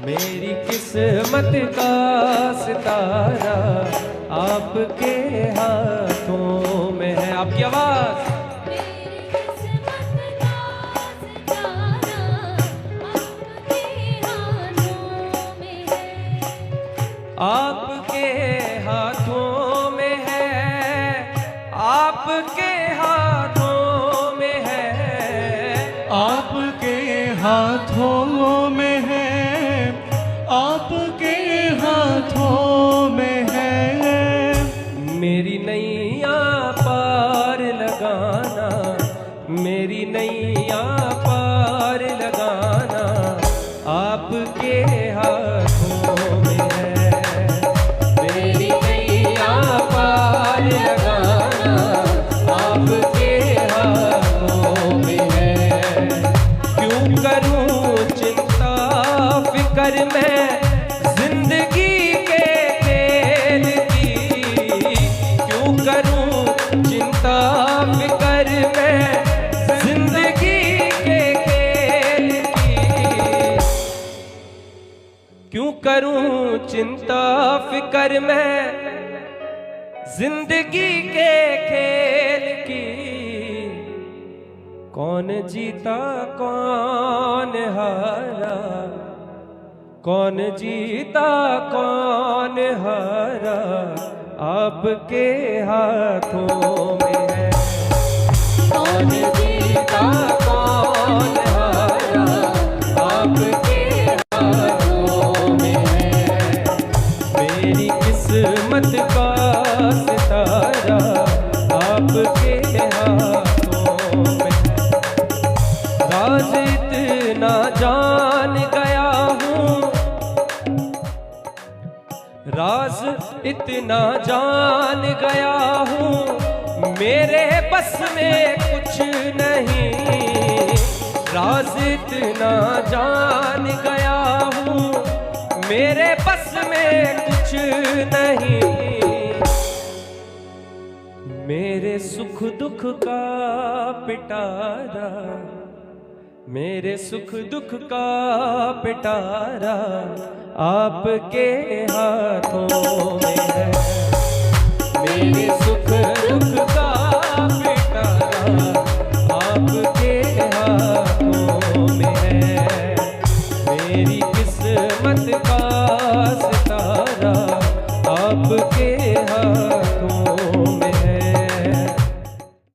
मेरी किस्मत का सितारा आपके हाथों में है। आपकी आवाज। आपके हाथों में है, आपके हाथों में है, आपके हाथों में है, आपके हाथों में है। मेरी नैया पार लगाना, मेरी नैया पार लगाना आपके हाथों में है। मेरी नैया पार लगाना आपके हाथों में है। क्यों करूं चिंता फिक्र मैं जिंदगी के खेल की, क्यों करूं चिंता फिक्र मैं जिंदगी के खेल की, क्यों करूं चिंता फिक्र मैं जिंदगी के खेल की। कौन जीता कौन हारा, कौन जीता कौन हारा आपके हाथों में है। कौन जीता कौन हारा आपके हाथों में है। मेरी किस्मत का सितारा आपके हाथों में है। राज इतना जान गया हूँ, राज इतना जान गया हूँ, मेरे बस में कुछ नहीं। राज इतना जान गया हूँ, मेरे बस में कुछ नहीं। मेरे सुख दुख का पिटारा, मेरे सुख दुख का पिटारा आपके हाथों में है। मेरे सुख